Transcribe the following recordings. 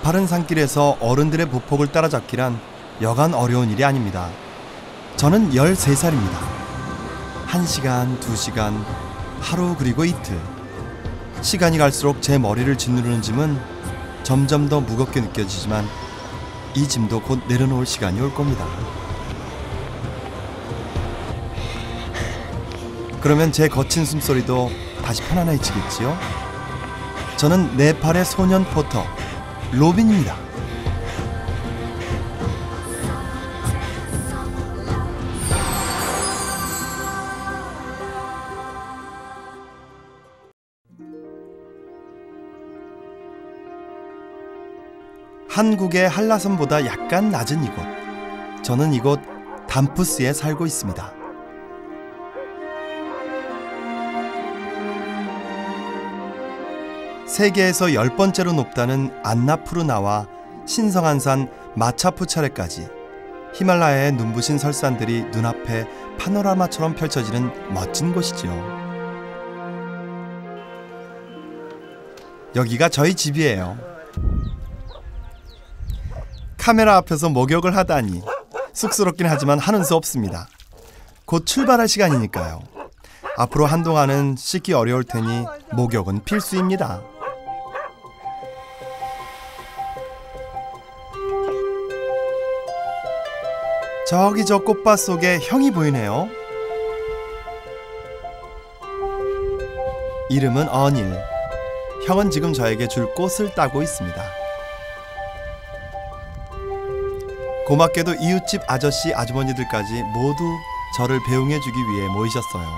가파른 산길에서 어른들의 보폭을 따라잡기란 여간 어려운 일이 아닙니다. 저는 13살입니다. 1시간, 2시간, 하루 그리고 이틀. 시간이 갈수록 제 머리를 짓누르는 짐은 점점 더 무겁게 느껴지지만 이 짐도 곧 내려놓을 시간이 올 겁니다. 그러면 제 거친 숨소리도 다시 편안해지겠지요? 저는 네팔의 소년 포터 로빈입니다. 한국의 한라산보다 약간 낮은 이곳. 저는 이곳 담푸스에 살고 있습니다. 세계에서 10번째로 높다는 안나푸르나와 신성한 산 마차푸차레까지 히말라야의 눈부신 설산들이 눈앞에 파노라마처럼 펼쳐지는 멋진 곳이지요. 여기가 저희 집이에요. 카메라 앞에서 목욕을 하다니 쑥스럽긴 하지만 하는 수 없습니다. 곧 출발할 시간이니까요. 앞으로 한동안은 씻기 어려울 테니 목욕은 필수입니다. 저기 저 꽃밭 속에 형이 보이네요. 이름은 어닐. 형은 지금 저에게 줄 꽃을 따고 있습니다. 고맙게도 이웃집 아저씨, 아주머니들까지 모두 저를 배웅해주기 위해 모이셨어요.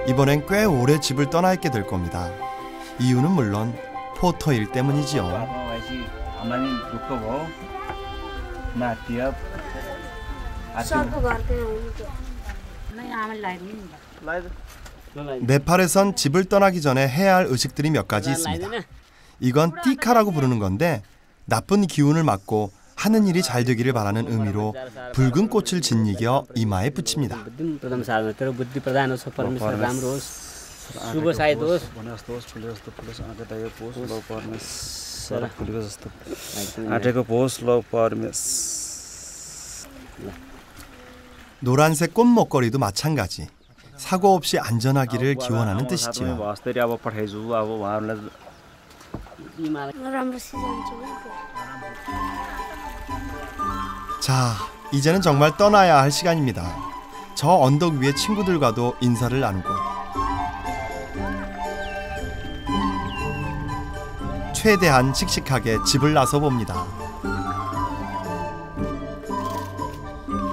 이번엔 꽤 오래 집을 떠나 있게 될 겁니다. 이유는 물론 포터일 때문이지요. 네팔에선 집을 떠나기 전에 해야 할 의식들이 몇 가지 있습니다. 이건 띠카라고 부르는 건데 나쁜 기운을 막고 하는 일이 잘 되기를 바라는 의미로 붉은 꽃을 짓이겨 이마에 붙입니다. 노란색 꽃 목걸이도 마찬가지. 사고 없이 안전하기를 기원하는 뜻이지요. 자, 이제는 정말 떠나야 할 시간입니다. 저 언덕 위에 친구들과도 인사를 나누고 최대한 씩씩하게 집을 나서 봅니다.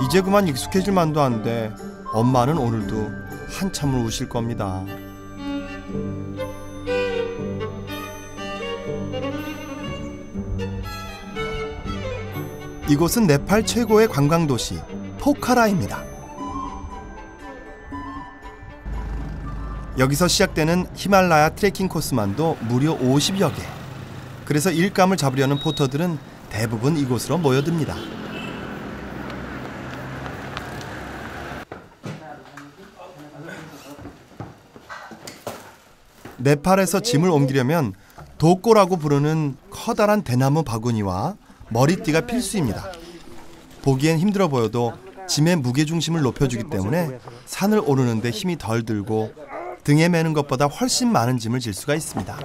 이제 그만 익숙해질 만도 한데 엄마는 오늘도 한참을 우실 겁니다. 이곳은 네팔 최고의 관광도시 포카라입니다. 여기서 시작되는 히말라야 트레킹 코스만도 무려 50여 개. 그래서 일감을 잡으려는 포터들은 대부분 이곳으로 모여듭니다. 네팔에서 짐을 옮기려면 도꼬라고 부르는 커다란 대나무 바구니와 머리띠가 필수입니다. 보기엔 힘들어 보여도 짐의 무게중심을 높여주기 때문에 산을 오르는 데 힘이 덜 들고 등에 매는 것보다 훨씬 많은 짐을 질 수가 있습니다.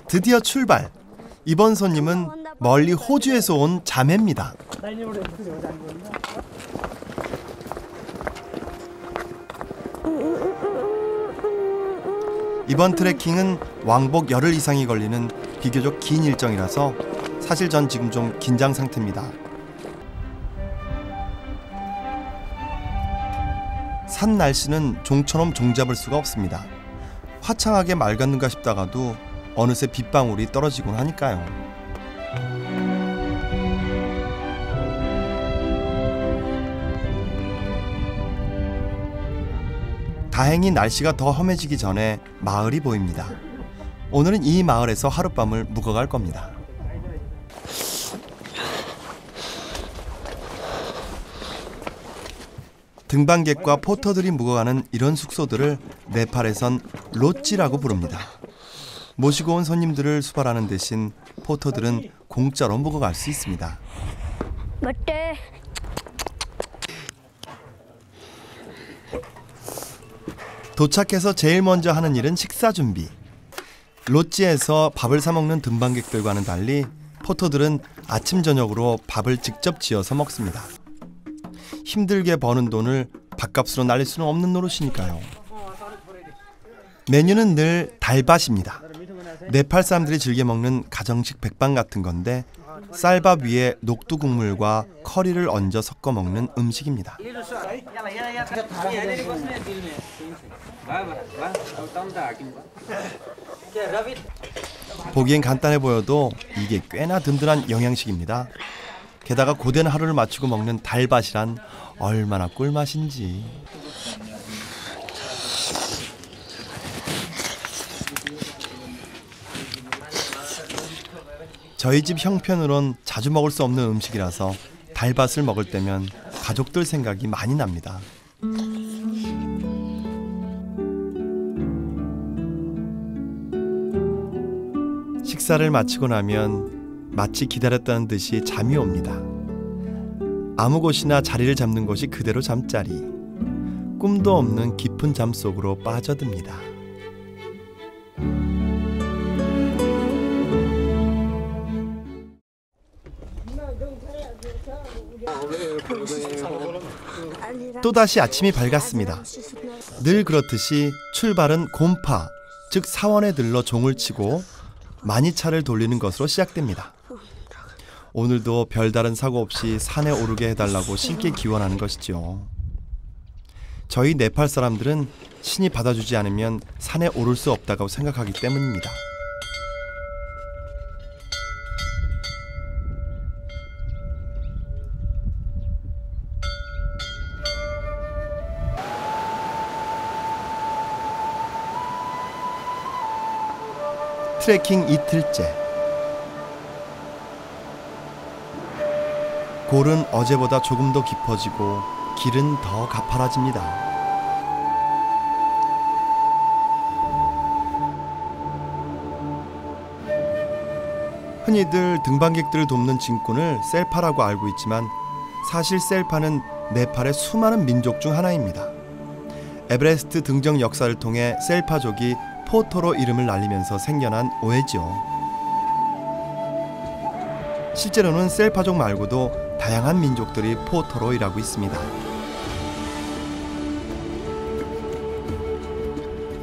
드디어 출발! 이번 손님은 멀리 호주에서 온 자매입니다. 이번 트레킹은 왕복 열흘 이상이 걸리는 비교적 긴 일정이라서 사실 전 지금 좀 긴장 상태입니다. 산 날씨는 종처럼 종잡을 수가 없습니다. 화창하게 맑았는가 싶다가도 어느새 빗방울이 떨어지곤 하니까요. 다행히 날씨가 더 험해지기 전에 마을이 보입니다. 오늘은 이 마을에서 하룻밤을 묵어갈 겁니다. 등반객과 포터들이 묵어가는 이런 숙소들을 네팔에선 로찌라고 부릅니다. 모시고 온 손님들을 수발하는 대신 포터들은 공짜로 묵어갈 수 있습니다. 도착해서 제일 먼저 하는 일은 식사 준비. 로찌에서 밥을 사 먹는 등반객들과는 달리 포터들은 아침 저녁으로 밥을 직접 지어서 먹습니다. 힘들게 버는 돈을 밥값으로 날릴 수는 없는 노릇이니까요. 메뉴는 늘 달밭입니다. 네팔 사람들이 즐겨 먹는 가정식 백반 같은 건데 쌀밥 위에 녹두 국물과 커리를 얹어 섞어 먹는 음식입니다. 보기엔 간단해 보여도 이게 꽤나 든든한 영양식입니다. 게다가 고된 하루를 마치고 먹는 달밭이란 얼마나 꿀맛인지. 저희 집 형편으론 자주 먹을 수 없는 음식이라서 달밭을 먹을 때면 가족들 생각이 많이 납니다. 식사를 마치고 나면 마치 기다렸다는 듯이 잠이 옵니다. 아무 곳이나 자리를 잡는 곳이 그대로 잠자리. 꿈도 없는 깊은 잠 속으로 빠져듭니다. 또다시 아침이 밝았습니다. 늘 그렇듯이 출발은 곰파, 즉 사원에 들러 종을 치고 마니차를 돌리는 것으로 시작됩니다. 오늘도 별다른 사고 없이 산에 오르게 해달라고 신께 기원하는 것이죠. 저희 네팔 사람들은 신이 받아주지 않으면 산에 오를 수 없다고 생각하기 때문입니다. 트레킹 이틀째. 골은 어제보다 조금 더 깊어지고 길은 더 가파라집니다. 흔히들 등반객들을 돕는 진꾼을 셀파라고 알고 있지만 사실 셀파는 네팔의 수많은 민족 중 하나입니다. 에베레스트 등정 역사를 통해 셀파족이 포터로 이름을 날리면서 생겨난 오해죠. 실제로는 셀파족 말고도 다양한 민족들이 포터로 일하고 있습니다.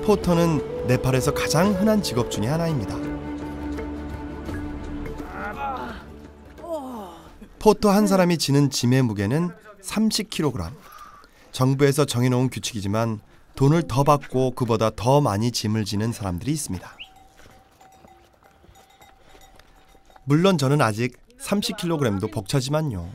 포터는 네팔에서 가장 흔한 직업 중에 하나입니다. 포터 한 사람이 지는 짐의 무게는 30kg. 정부에서 정해놓은 규칙이지만 돈을 더 받고 그보다 더 많이 짐을 지는 사람들이 있습니다. 물론 저는 아직 30kg도 벅차지만요.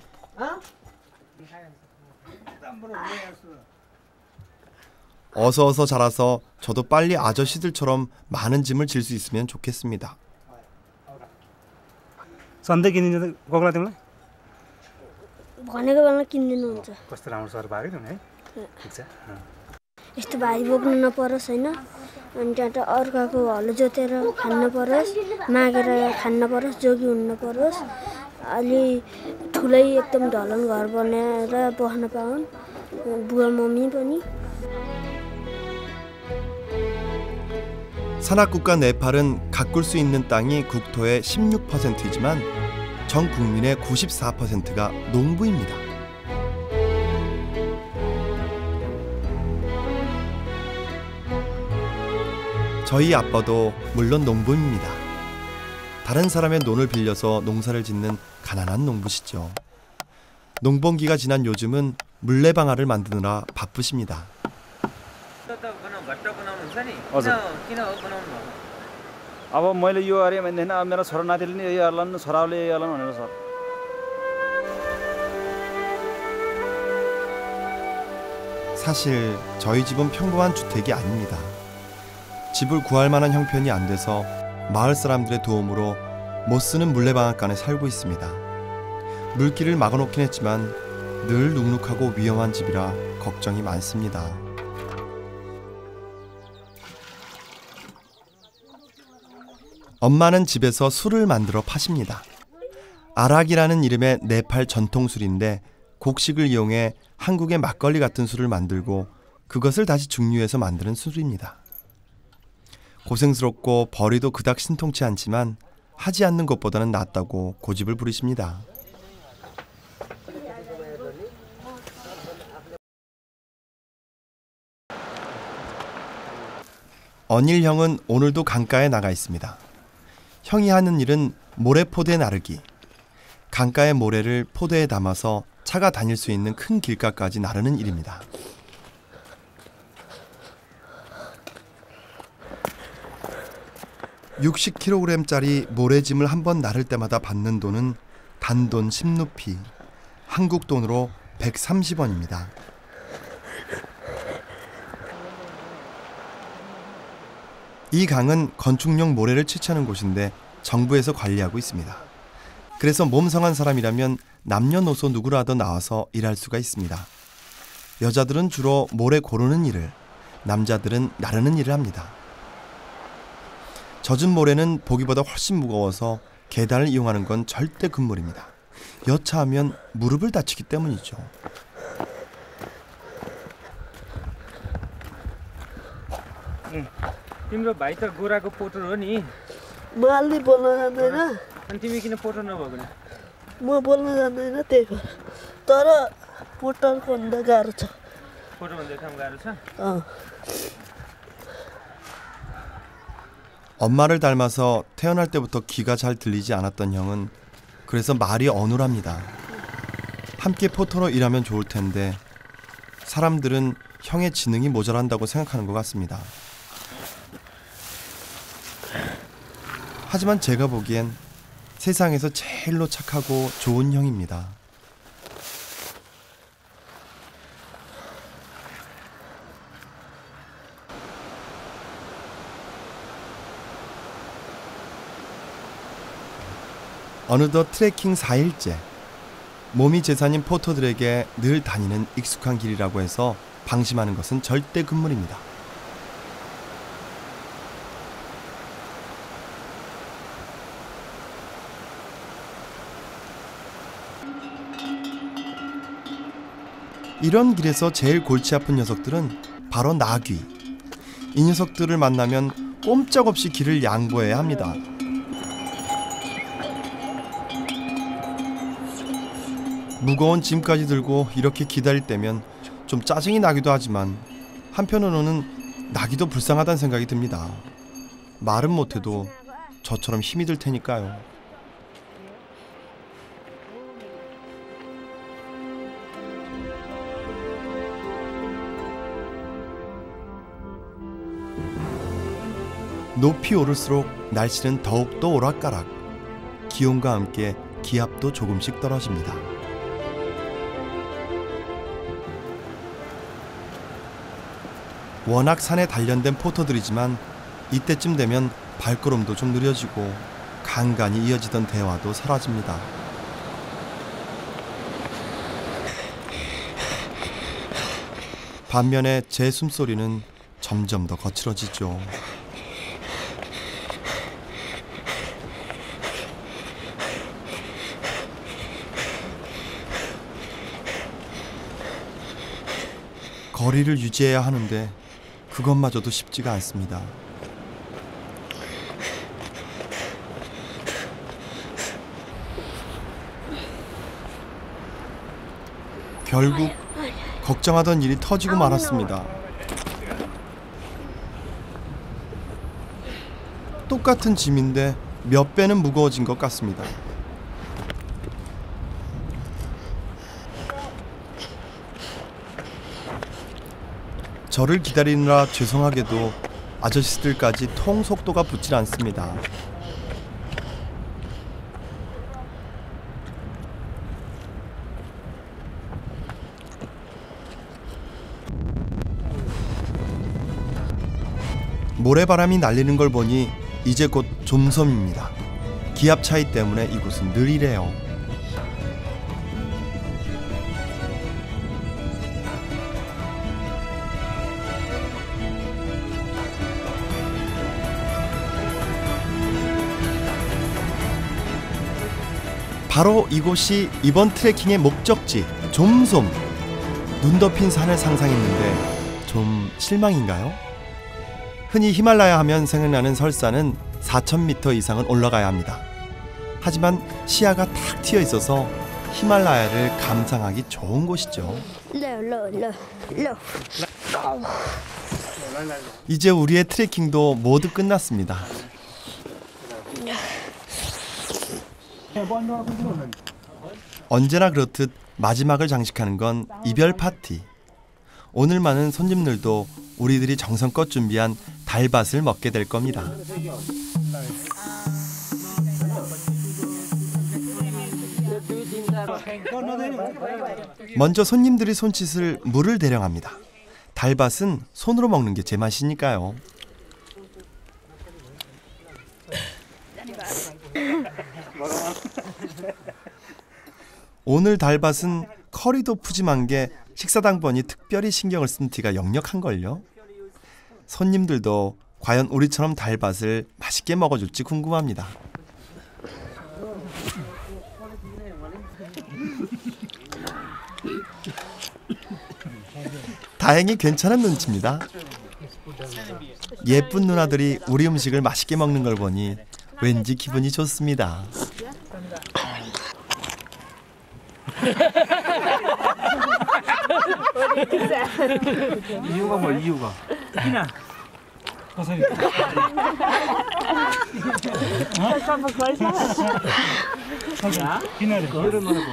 어서 자라서 저도 빨리 아저씨들처럼 많은 짐을 질 수 있으면 좋겠습니다. सधैँ किनिन्छ कोक्ला तिमीलाई भनेको बेला किनिदिनुहुन्छ कस्तो राम्रो सर पाएको तिमी है ठिक छ यस्तो भारी बोक्नु नपरोस् हैन अनि त्यहाँ अर्काको हलो जोतेर खान्न परोस् मागेर खान्न परोस् जोगी हुन्न परोस् अलि ठुलै एकदम ढलन घर बनाएर बस्न पाउन् बुवा मम्मी पनि 산악국가 네팔은 가꿀 수 있는 땅이 국토의 16%이지만 전 국민의 94%가 농부입니다. 저희 아빠도 물론 농부입니다. 다른 사람의 논을 빌려서 농사를 짓는 가난한 농부시죠. 농번기가 지난 요즘은 물레방아를 만드느라 바쁘십니다. अब मैले यो अरे भन्दैन अब मेरो छोरा नातिले नि यही हर्लान् छोराले यही हर्लान् भनेर सर 사실 저희 집은 평범한 주택이 아닙니다. 집을 구할 만한 형편이 안 돼서 마을 사람들의 도움으로 못 쓰는 물레방앗간에 살고 있습니다. 물길을 막아놓긴 했지만 늘 눅눅하고 위험한 집이라 걱정이 많습니다. 엄마는 집에서 술을 만들어 파십니다. 아락이라는 이름의 네팔 전통술인데 곡식을 이용해 한국의 막걸리 같은 술을 만들고 그것을 다시 증류해서 만드는 술입니다. 고생스럽고 벌이도 그닥 신통치 않지만 하지 않는 것보다는 낫다고 고집을 부리십니다. 언일 형은 오늘도 강가에 나가 있습니다. 형이 하는 일은 모래포대 나르기. 강가의 모래를 포대에 담아서 차가 다닐 수 있는 큰 길가까지 나르는 일입니다. (60kg짜리) 모래짐을 한 번 나를 때마다 받는 돈은 단돈 10루피, 한국 돈으로 130원입니다. 이 강은 건축용 모래를 채취하는 곳인데 정부에서 관리하고 있습니다. 그래서 몸성한 사람이라면 남녀노소 누구라도 나와서 일할 수가 있습니다. 여자들은 주로 모래 고르는 일을, 남자들은 나르는 일을 합니다. 젖은 모래는 보기보다 훨씬 무거워서 계단을 이용하는 건 절대 금물입니다. 여차하면 무릎을 다치기 때문이죠. तिम्रो भाइ त गोराको पोटर हो नि म अलि बोल्न जान्दैन अनि तिमी किन पोटर नभएको नि म बोल्न जान्दैन त्यही भएर तर पोटरको भन्दा गाह्रो छ पोटर भन्दा काम गाह्रो छ 엄마를 닮아서 태어날 때부터 귀가 잘 들리지 않았던 형은 그래서 말이 어눌합니다. 함께 포터로 일하면 좋을 텐데 사람들은 형의 지능이 모자란다고 생각하는 것 같습니다. 하지만 제가 보기엔 세상에서 제일로 착하고 좋은 형입니다. 어느덧 트레킹 4일째. 몸이 재산인 포터들에게 늘 다니는 익숙한 길이라고 해서 방심하는 것은 절대 금물입니다. 이런 길에서 제일 골치 아픈 녀석들은 바로 나귀. 이 녀석들을 만나면 꼼짝없이 길을 양보해야 합니다. 무거운 짐까지 들고 이렇게 기다릴 때면 좀 짜증이 나기도 하지만 한편으로는 나기도 불쌍하다는 생각이 듭니다. 말은 못해도 저처럼 힘이 들 테니까요. 높이 오를수록 날씨는 더욱더 오락가락. 기온과 함께 기압도 조금씩 떨어집니다. 워낙 산에 단련된 포터들이지만 이때쯤 되면 발걸음도 좀 느려지고 간간히 이어지던 대화도 사라집니다. 반면에 제 숨소리는 점점 더 거칠어지죠. 거리를 유지해야 하는데 그것마저도 쉽지가 않습니다. 결국 걱정하던 일이 터지고 말았습니다. 똑같은 짐인데 몇 배는 무거워진 것 같습니다. 저를 기다리느라 죄송하게도 아저씨들까지 통 속도가 붙질 않습니다. 모래바람이 날리는 걸 보니 이제 곧 좀섬입니다. 기압 차이 때문에 이곳은 느리래요. 바로 이곳이 이번 트레킹의 목적지 좀섬. 눈 덮인 산을 상상했는데 좀 실망인가요? 흔히 히말라야 하면 생각나는 설사는 4,000m 이상은 올라가야 합니다. 하지만 시야가 탁 트여 있어서 히말라야를 감상하기 좋은 곳이죠. 이제 우리의 트레킹도 모두 끝났습니다. 언제나 그렇듯 마지막을 장식하는 건 이별 파티. 오늘만은 손님들도 우리들이 정성껏 준비한 달밭을 먹게 될 겁니다. 먼저 손님들이 손짓을 물을 대령합니다. 달밭은 손으로 먹는 게 제맛이니까요. 오늘 달밭은 커리도 푸짐한 게 식사당번이 특별히 신경을 쓴 티가 역력한걸요. 손님들도 과연 우리처럼 달밭을 맛있게 먹어줄지 궁금합니다. 다행히 괜찮은 눈치입니다. 예쁜 누나들이 우리 음식을 맛있게 먹는 걸 보니 왠지 기분이 좋습니다. 이유가 뭐 이유가? किन कसरी?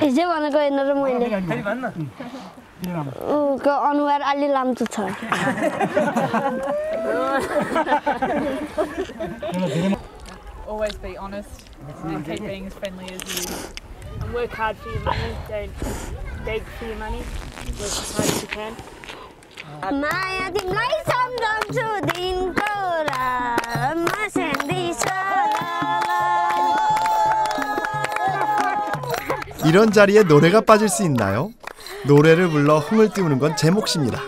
हिजो भनेको होइन र मैले फेरि भन्न ऊको अनुहार अलि लाम्चो छ Always be honest and keep being as friendly as you. And work hard for your money, don't beg for your money, work as hard as you can. माया तिमीलाई सम्झन्छु दिनको रातमा 이런 자리에 노래가 빠질 수 있나요? 노래를 불러 흥을 띄우는 건 제 몫입니다.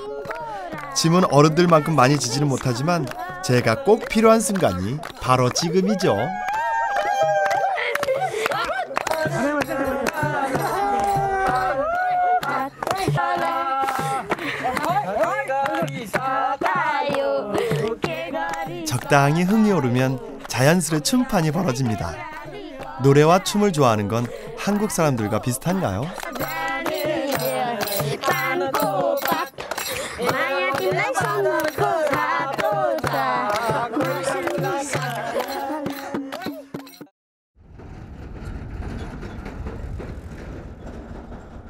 짐은 어른들만큼 많이 지지는 못하지만 제가 꼭 필요한 순간이 바로 지금이죠. 적당히 흥이 오르면 자연스레 춤판이 벌어집니다. 노래와 춤을 좋아하는 건 한국 사람들과 비슷한가요?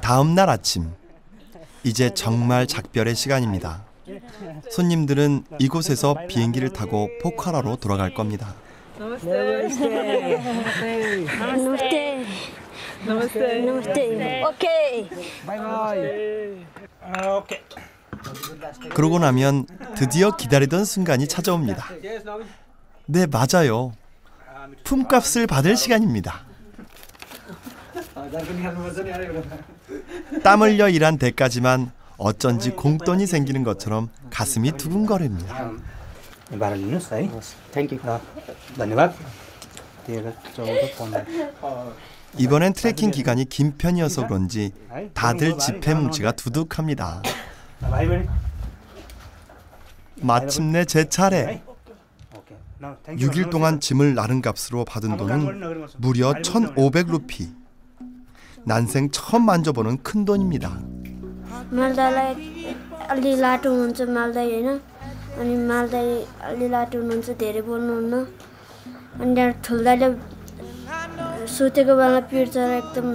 다음 날 아침, 이제 정말 작별의 시간입니다. 손님들은 이곳에서 비행기를 타고 포카라로 돌아갈 겁니다. 그러고 나면 드디어 기다리던 순간이 찾아옵니다. 네, 맞아요. 품값을 받을 시간입니다. 땀 흘려 일한 대가지만 어쩐지 공돈이 생기는 것처럼 가슴이 두근거립니다. 바라लिनुहोस् है थ्याङ्क यू धन्यवाद 13, 14 이번엔 트레킹 기간이 긴 편이어서 그런지 다들 지폐 뭉치가 두둑합니다. 마침내 제 차례. 6일 동안 짐을 나른 값으로 받은 돈은 무려 1,500루피. 난생 처음 만져보는 큰 돈입니다. मालदालाई अलि लाटो हुन्छ मालदाई होइन अनि मालदाई अलि लाटो हुनुहुन्छ धेरै बोल्नुहुन्न अनि त्यहाँ ठुल्दाले सुतेको बेला पिट्छ र एकदम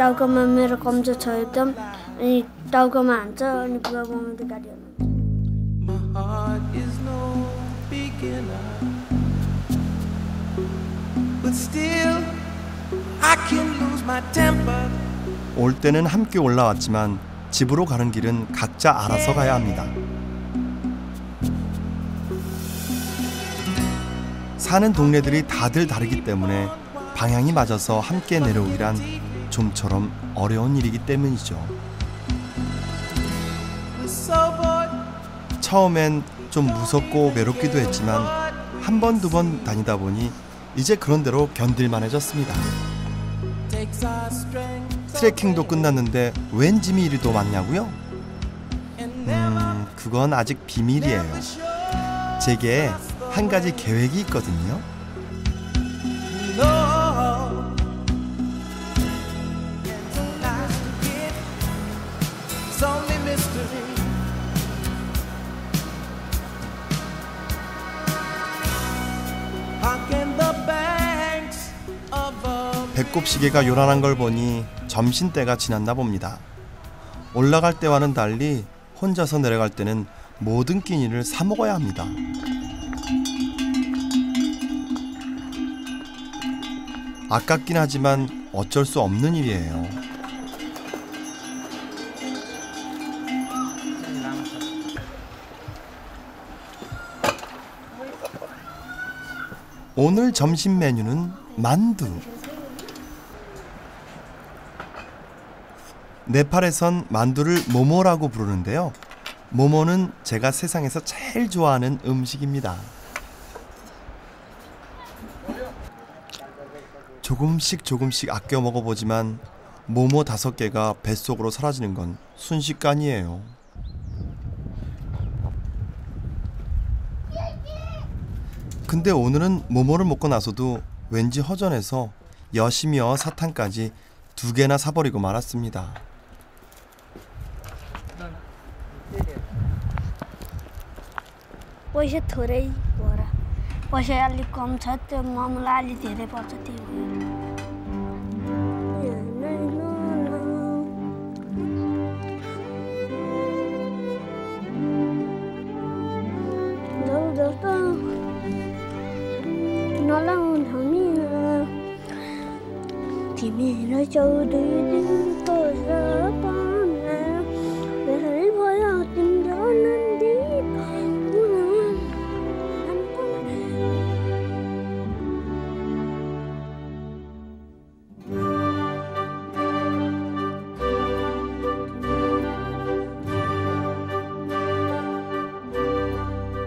टाउकोमा मेरो कमजोर छ एकदम अनि टाउकोमा हान्छ अनि बुवा बनाउँदै गाडी 올 때는 함께 올라왔지만 집으로 가는 길은 각자 알아서 가야 합니다. 사는 동네들이 다들 다르기 때문에 방향이 맞아서 함께 내려오기란 좀처럼 어려운 일이기 때문이죠. 처음엔 좀 무섭고 외롭기도 했지만 한 번, 두 번 다니다 보니 이제 그런 대로 견딜만해졌습니다. 트레킹도 끝났는데 웬 짐이 이리도 많냐고요? 그건 아직 비밀이에요. 제게 한 가지 계획이 있거든요. 배꼽 시계가 요란한 걸 보니 점심때가 지났나 봅니다. 올라갈 때와는 달리 혼자서 내려갈 때는 모든 끼니를 사 먹어야 합니다. 아깝긴 하지만 어쩔 수 없는 일이에요. 오늘 점심 메뉴는 만두. 네팔에선 만두를 모모라고 부르는데요. 모모는 제가 세상에서 제일 좋아하는 음식입니다. 조금씩 아껴 먹어보지만 모모 5개가 뱃속으로 사라지는 건 순식간이에요. 근데 오늘은 모모를 먹고 나서도 왠지 허전해서 여심이와 사탕까지 2개나 사버리고 말았습니다. पैसा थोरै भएर पैसा अलिक कम छ त्यो मोमोलाई अलिक धेरै पर्छ त्यही तिमी चौधरी दिनको सपना धेरै भयो तिम्रो नन्दीप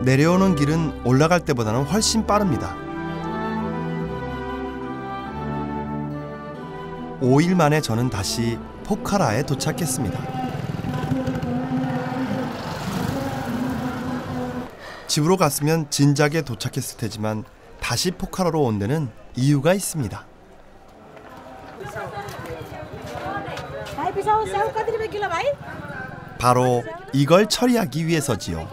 내려오는 길은 올라갈 때보다는 훨씬 빠릅니다. 5일 만에 저는 다시 포카라에 도착했습니다. 집으로 갔으면 진작에 도착했을 테지만 다시 포카라로 온 데는 이유가 있습니다. 바로 이걸 처리하기 위해서지요.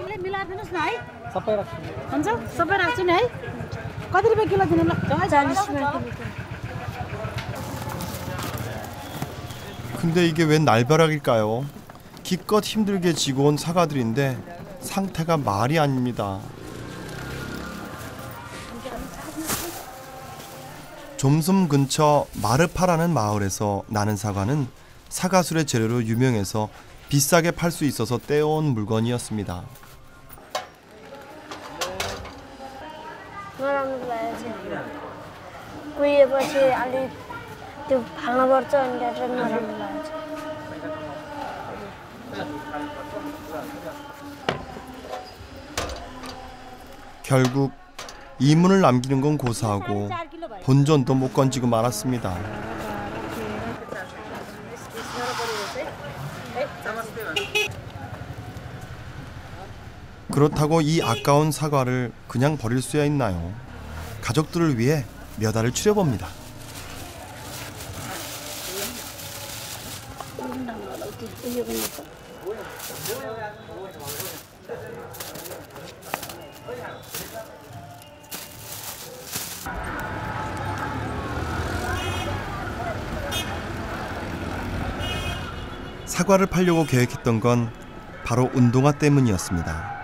근데 이게 웬 날벼락일까요? 기껏 힘들게 지고 온 사과들인데 상태가 말이 아닙니다. 좀섬 근처 마르파라는 마을에서 나는 사과는 사과술의 재료로 유명해서 비싸게 팔 수 있어서 떼어온 물건이었습니다. 결국 이문을 남기는 건 고사하고 본전도 못 건지고 말았습니다. 그렇다고 이 아까운 사과를 그냥 버릴 수야 있나요? 가족들을 위해 몇 알을 추려봅니다. 사과를 팔려고 계획했던 건 바로 운동화 때문이었습니다.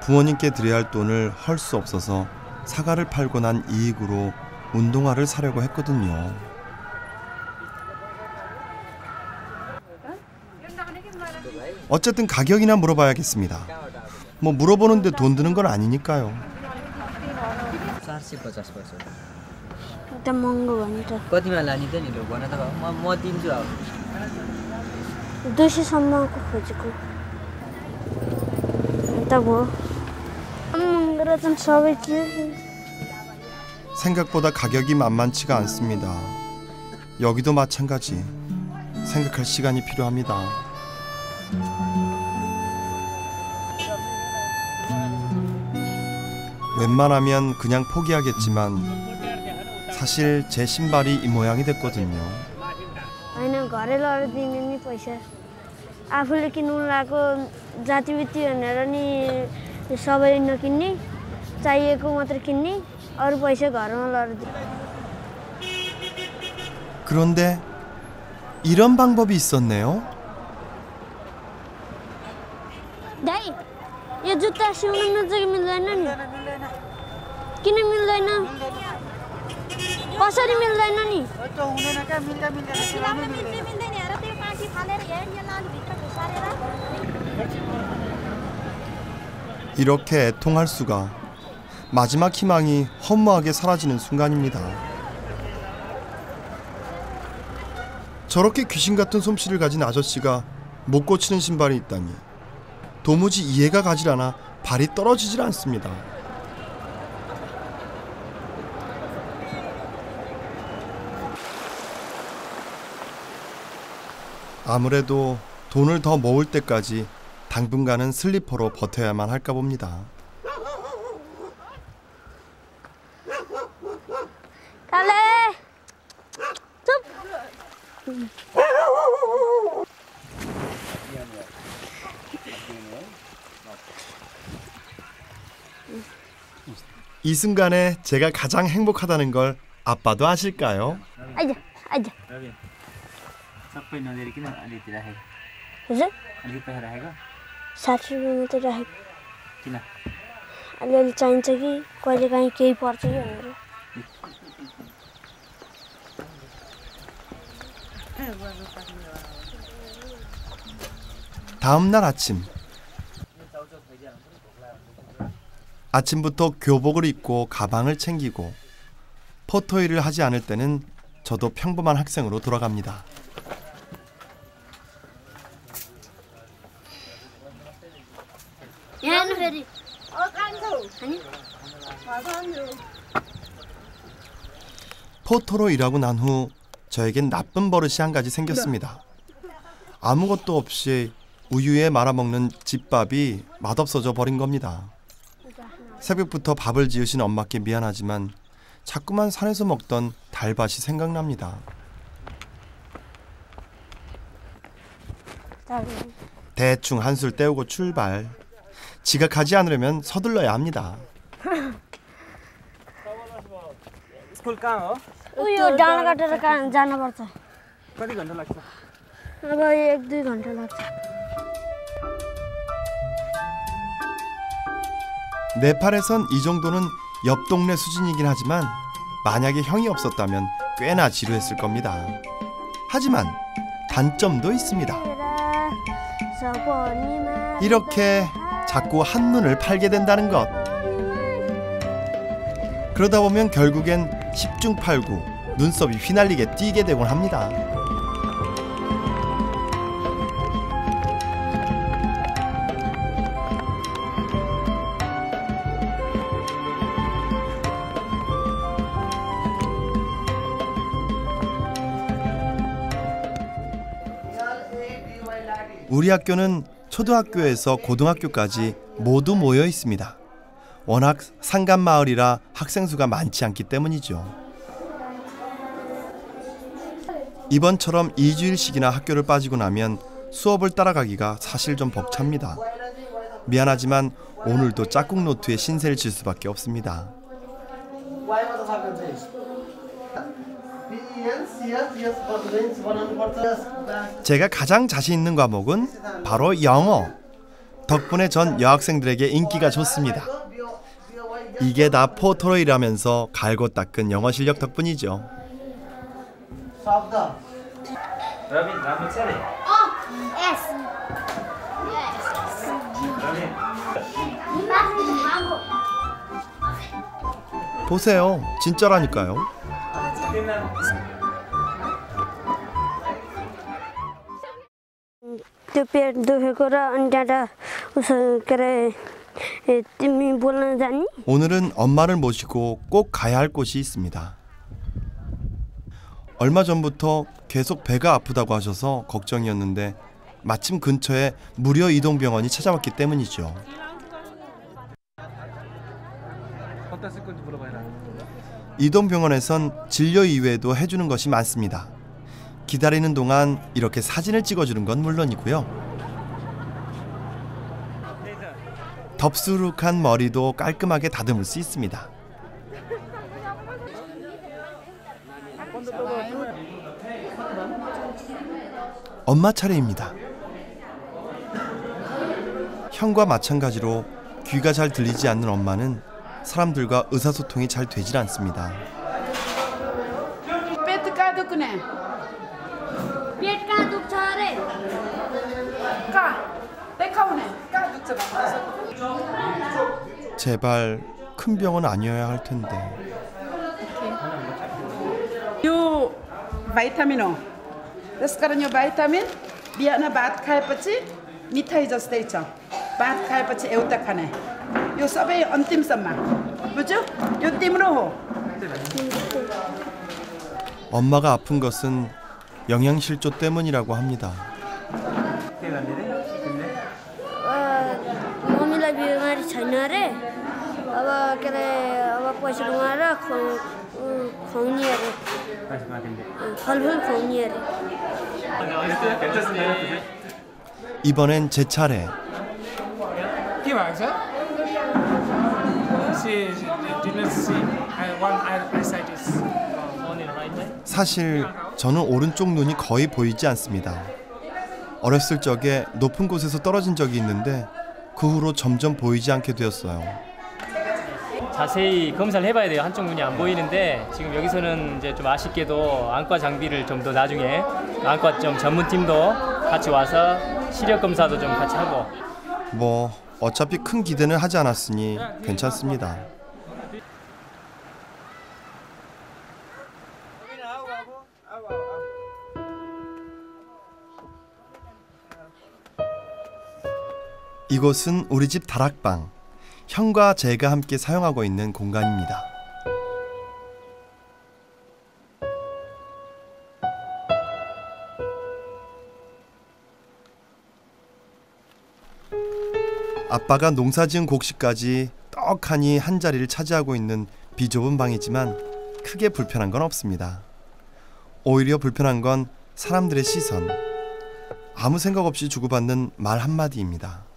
부모님께 드려야 할 돈을 헐 수 없어서 사과를 팔고 난 이익으로 운동화를 사려고 했거든요. 어쨌든 가격이나 물어봐야겠습니다. 뭐 물어보는데 돈 드는 건 아니니까요. 80-50 वर्ष एकदम महँगो भन्छ कतिमा लाने त नि भन त म दिन्छु अब 200 सम्मको खोजेको अन्त भयो महँगो 좀 सबै चिज 생각보다 가격이 만만치가 않습니다. 여기도 마찬가지. 생각할 시간이 필요합니다. 웬만하면 그냥 포기하겠지만 사실 제 신발이 이 모양이 됐거든요. होइन घरै लगेर दिने नि पैसा आफूले किन्नु लागेको जातिबित्ती भनेर नि सबै नकिन्ने चाहिएको मात्र किन्ने अरू पैसा घरमा लगेर दिने 그런데 이런 방법이 있었네요. दाइ यो जुत्ता सिउन मिल्छ कि मिल्दैन नि किन मिल्दैन कसरी मिल्दैन नि 이렇게 애통할 수가. 마지막 희망이 허무하게 사라지는 순간입니다. 저렇게 귀신 같은 솜씨를 가진 아저씨가 못 고치는 신발이 있다니 도무지 이해가 가질 않아 발이 떨어지질 않습니다. 아무래도 돈을 더 모을 때까지 당분간은 슬리퍼로 버텨야만 할까 봅니다. 갈래 쭉 이 순간에 제가 가장 행복하다는 걸 아빠도 아실까요? आइज आइज सबै नदिएर किन अलिकति राखेको हजुर अलिकति पैसा राखेको 60 रुपियाँ मात्रै राखेको किन अलिअलि चाहिन्छ कि कहिलेकाहीँ केही पर्छ कि भनेर 다음 날 아침. 아침부터 교복을 입고 가방을 챙기고 포토일을 하지 않을 때는 저도 평범한 학생으로 돌아갑니다. यहाँ फेरि 포토로 일하고 난 후 저에겐 나쁜 버릇이 한 가지 생겼습니다. 아무것도 없이 우유에 말아먹는 집밥이 맛없어져 버린 겁니다. 새벽부터 밥을 지으신 엄마께 미안하지만 자꾸만 산에서 먹던 달밭이 생각납니다. 대충 한술 때우고 출발. 지각하지 않으려면 서둘러야 합니다. स्कुल कहाँ हो उयो डाँडा काटेर कहाँ जानुपर्छ कति घन्टा लाग्छ अब 1-2 घन्टा लाग्छ 네팔에선 이 정도는 옆 동네 수준이긴 하지만 만약에 형이 없었다면 꽤나 지루했을 겁니다. 하지만 단점도 있습니다. 이렇게 자꾸 한눈을 팔게 된다는 것. 그러다 보면 결국엔 10중 8구 눈썹이 휘날리게 뛰게 되곤 합니다. 우리 학교는 초등학교에서 고등학교까지 모두 모여 있습니다. 워낙 산간마을이라 학생 수가 많지 않기 때문이죠. 이번처럼 2주일씩이나 학교를 빠지고 나면 수업을 따라가기가 사실 좀 벅찹니다. 미안하지만 오늘도 짝꿍 노트에 신세를 질 수밖에 없습니다. 제가 가장 자신 있는 과목은 바로 영어. 덕분에 전 여학생들에게 인기가 좋습니다. 이게 다 포토로 일하면서 갈고 닦은 영어 실력 덕분이죠. रबिन राम्रो छ नि यस रबिन 보세요. 진짜라니까요. त्यो पेट दुखेको र अनि त्यहाँबाट उसो के अरे तिमी बोल्न जानी? 오늘은 엄마를 모시고 꼭 가야 할 곳이 있습니다. 얼마 전부터 계속 배가 아프다고 하셔서 걱정이었는데 마침 근처에 무료 이동병원이 찾아왔기 때문이죠. 이동병원에선 진료 이외에도 해주는 것이 많습니다. 기다리는 동안 이렇게 사진을 찍어주는 건 물론이고요. 덥수룩한 머리도 깔끔하게 다듬을 수 있습니다. 엄마 차례입니다. 형과 마찬가지로 귀가 잘 들리지 않는 엄마는 사람들과 의사소통이 잘 되질 않습니다. पेट कहाँ दुख्छ अरे? 제발 큰 병원 아니어야 할 텐데. यो भाइटामिन हो त्यसकारण यो भाइटामिन बिहान भात खाएपछि मिठाई जस्तै छ भात खाएपछि एउटा खाने यो सबै अन्तिमसम्म बुझ्यौ यो तिम्रो हो 엄마가 아픈 것은 영양실조 때문이라고 합니다. मम्मीलाई बिमारी छैन अरे अब के अरे अब पैसा कमाएर खुवाउने अरे फलफुल खुवाउने अरे 이번엔 제 차례. के भएको छ? She did not see one iritis. 사실 저는 오른쪽 눈이 거의 보이지 않습니다. 어렸을 적에 높은 곳에서 떨어진 적이 있는데 그 후로 점점 보이지 않게 되었어요. 자세히 검사를 해봐야 돼요. 한쪽 눈이 안 보이는데 지금 여기서는 이제 좀 아쉽게도 안과 장비를 좀 더 나중에 안과 좀 전문팀도 같이 와서 시력 검사도 좀 같이 하고. 뭐 어차피 큰 기대는 하지 않았으니 괜찮습니다. 이곳은 우리 집 다락방. 형과 제가 함께 사용하고 있는 공간입니다. 아빠가 농사지은 곡식까지 떡하니 한 자리를 차지하고 있는 비좁은 방이지만 크게 불편한 건 없습니다. 오히려 불편한 건 사람들의 시선. 아무 생각 없이 주고받는 말 한마디입니다.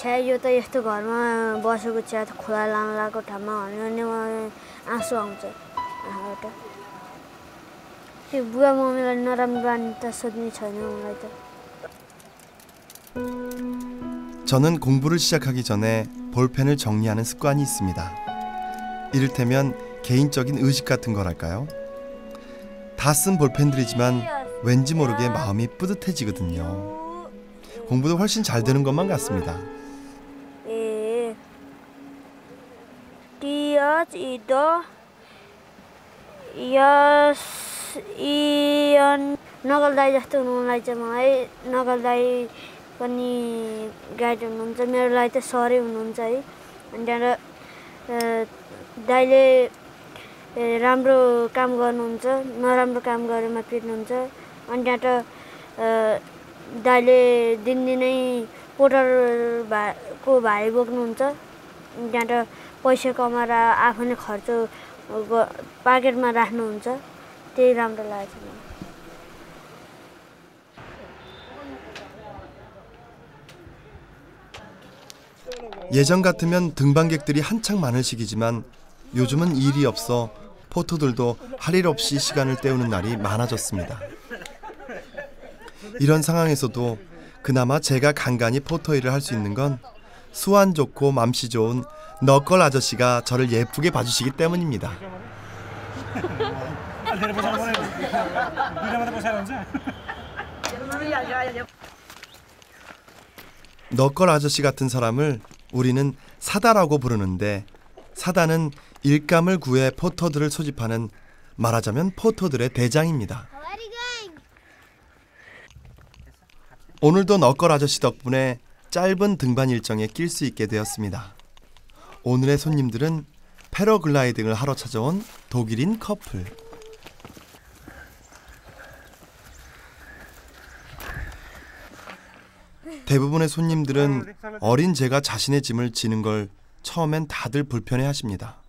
छ्या यो त यस्तो घरमा बसेको छ्या त खोला लान लागेको ठाउँमा भन्यो भने आँसु आउँछ आँखाबाट त्यो बुवा मम्मीलाई नराम्रो बानी त सोध्ने छैन मलाई त. 저는 공부를 시작하기 전에 볼펜을 정리하는 습관이 있습니다. 이를테면 개인적인 의식 같은 거랄까요? 다 쓴 볼펜들이지만 왠지 모르게 마음이 뿌듯해지거든요. 공부도 훨씬 잘 되는 것만 같습니다. नगल दाई जस्तो हुनुलाई चाहिँ मलाई नगल दाई पनि गाइड हुनुहुन्छ मेरो लागि त सरै हुनुहुन्छ है. अनि त्यहाँबाट दाइले राम्रो काम गर्नुहुन्छ नराम्रो काम गरेमा पिट्नुहुन्छ. अनि त्यहाँबाट दाइले दिनदिनै पोटर को भाइ बोक्नुहुन्छ. त्यहाँबाट पैसा कमाएर आफूले खर्च पाकेटमा राख्नुहुन्छ. त्यही राम्रो लागेको छ. 예전 같으면 등반객들이 한창 많을 시기지만 요즘은 일이 없어 포토들도 할 일 없이 시간을 때우는 날이 많아졌습니다. 이런 상황에서도 그나마 제가 간간히 포토 일을 할 수 있는 건 수완 좋고 맘씨 좋은 너걸 아저씨가 저를 예쁘게 봐주시기 때문입니다. 너걸 아저씨 같은 사람을 우리는 사다라고 부르는데, 사다는 일감을 구해 포터들을 소집하는, 말하자면 포터들의 대장입니다. 오늘도 너걸 아저씨 덕분에 짧은 등반 일정에 낄 수 있게 되었습니다. 오늘의 손님들은 패러글라이딩을 하러 찾아온 독일인 커플. 대부분의 손님들은 어린 제가 자신의 짐을 지는 걸 처음엔 다들 불편해하십니다.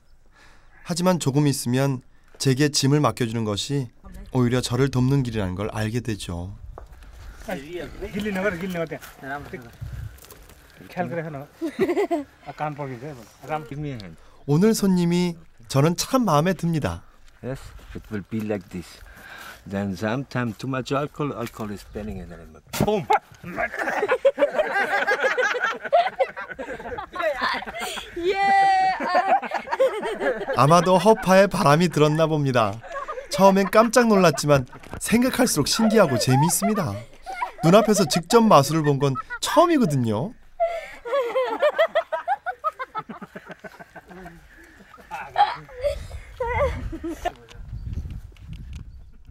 하지만 조금 있으면 제게 짐을 맡겨주는 것이 오히려 저를 돕는 길이라는 걸 알게 되죠. 오늘 손님이 저는 참 마음에 듭니다. Yes, it will be like this. Then sometimes too much alcohol is burning in the boom. 아마도 허파에 바람이 들었나 봅니다. 처음엔 깜짝 놀랐지만 생각할수록 신기하고 재미있습니다. 눈앞에서 직접 마술을 본 건 처음이거든요.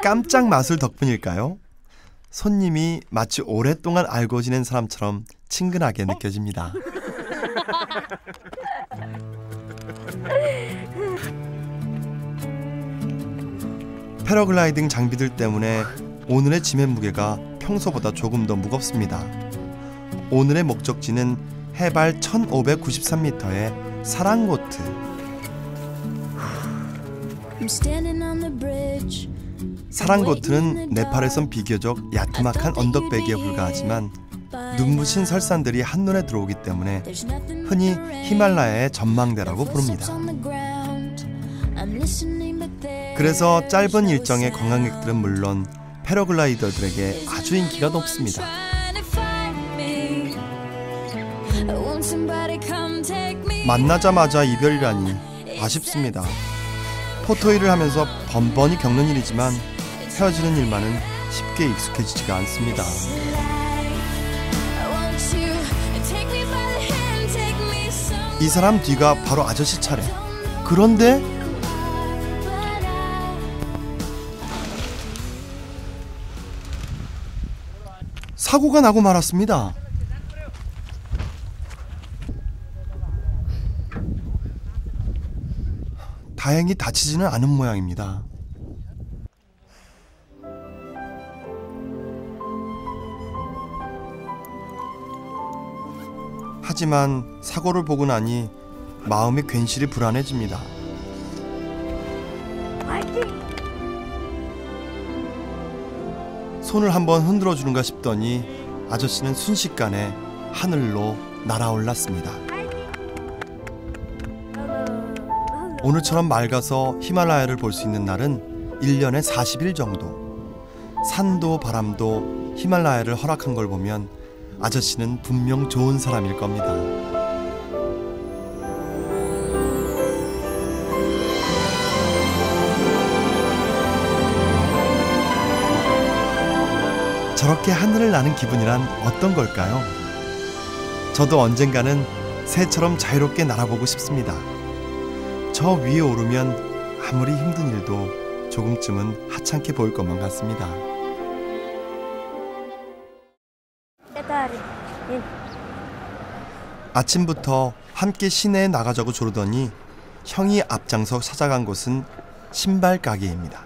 깜짝 마술 덕분일까요? 손님이 마치 오랫동안 알고 지낸 사람처럼 친근하게 느껴집니다. 패러글라이딩 장비들 때문에 오늘의 짐의 무게가 평소보다 조금 더 무겁습니다. 오늘의 목적지는 해발 1593m의 사랑고트. 사랑고트는 네팔에선 비교적 야트막한 언덕배기에 불과하지만 눈부신 설산들이 한눈에 들어오기 때문에 흔히 히말라야의 전망대라고 부릅니다. 그래서 짧은 일정의 관광객들은 물론 패러글라이더들에게 아주 인기가 높습니다. 만나자마자 이별이라니 아쉽습니다. 포토일을 하면서 번번이 겪는 일이지만 헤어지는 일만은 쉽게 익숙해지지가 않습니다. 이 사람 뒤가 바로 아저씨 차례. 그런데 사고가 나고 말았습니다. 다행히 다치지는 않은 모양입니다. 하지만 사고를 보고 나니 마음이 괜시리 불안해집니다. 손을 한번 흔들어주는가 싶더니 아저씨는 순식간에 하늘로 날아올랐습니다. 오늘처럼 맑아서 히말라야를 볼 수 있는 날은 1년에 40일 정도. 산도 바람도 히말라야를 허락한 걸 보면 아저씨는 분명 좋은 사람일 겁니다. 저렇게 하늘을 나는 기분이란 어떤 걸까요? 저도 언젠가는 새처럼 자유롭게 날아보고 싶습니다. 저 위에 오르면 아무리 힘든 일도 조금쯤은 하찮게 보일 것만 같습니다. 아침부터 함께 시내에 나가자고 조르더니 형이 앞장서 찾아간 곳은 신발 가게입니다.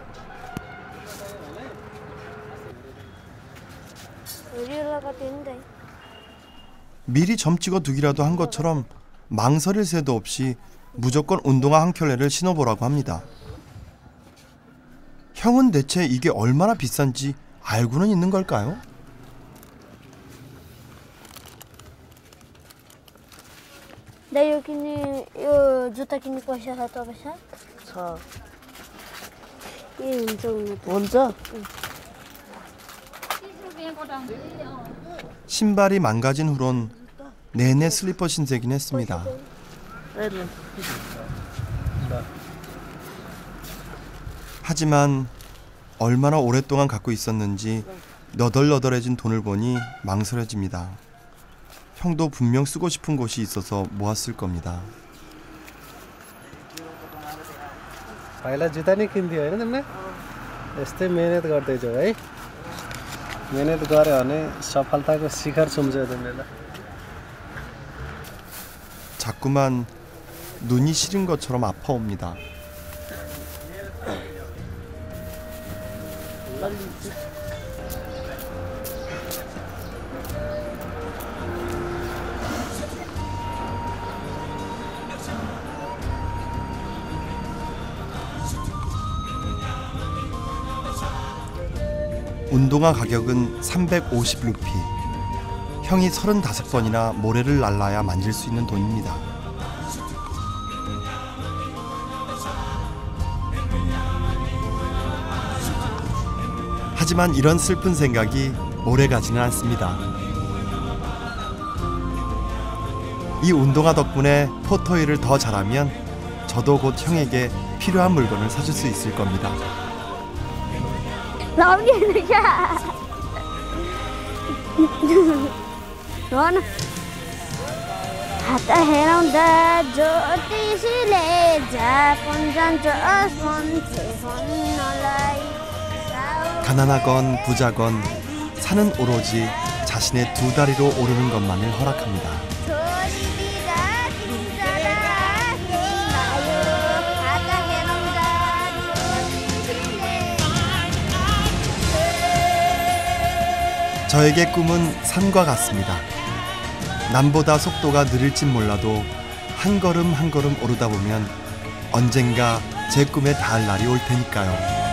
미리 점 찍어 두기라도 한 것처럼 망설일 새도 없이 무조건 운동화 한 켤레를 신어보라고 합니다. 형은 대체 이게 얼마나 비싼지 알고는 있는 걸까요? यो किन्ने यो जुत्ता किन्ने पैसा छ तपाईसँग? छ। के हुन्छ हुनु त? हुन्छ? 신발이 망가진 후론 내내 슬리퍼 신세긴 했습니다. 하지만 얼마나 오랫동안 갖고 있었는지 너덜너덜해진 돈을 보니 망설여집니다. 형도 분명 쓰고 싶은 곳이 있어서 모았을 겁니다. पहिला जुत्ता नै किन्थ्यो होइन तिमीले यस्तै मेहनत गर्दैछौ है मेहनत गर्यो भने सफलताको शिखर छुम्छौ तिमीले 자꾸만 눈이 시린 것처럼 아파옵니다. 운동화 가격은 350루피. 형이 35번이나 모래를 날라야 만질 수 있는 돈입니다. 하지만 이런 슬픈 생각이 오래가지는 않습니다. 이 운동화 덕분에 포토일을 더 잘하면 저도 곧 형에게 필요한 물건을 사줄 수 있을 겁니다. हात हेराउँदा ज्योतिषीले जापन जान्छ आसमान भन्नलाई 가난하건 부자건 산은 오로지 자신의 두 다리로 오르는 것만을 허락합니다. 저에게 꿈은 산과 같습니다. 남보다 속도가 느릴진 몰라도 한 걸음 한 걸음 오르다 보면 언젠가 제 꿈에 닿을 날이 올 테니까요.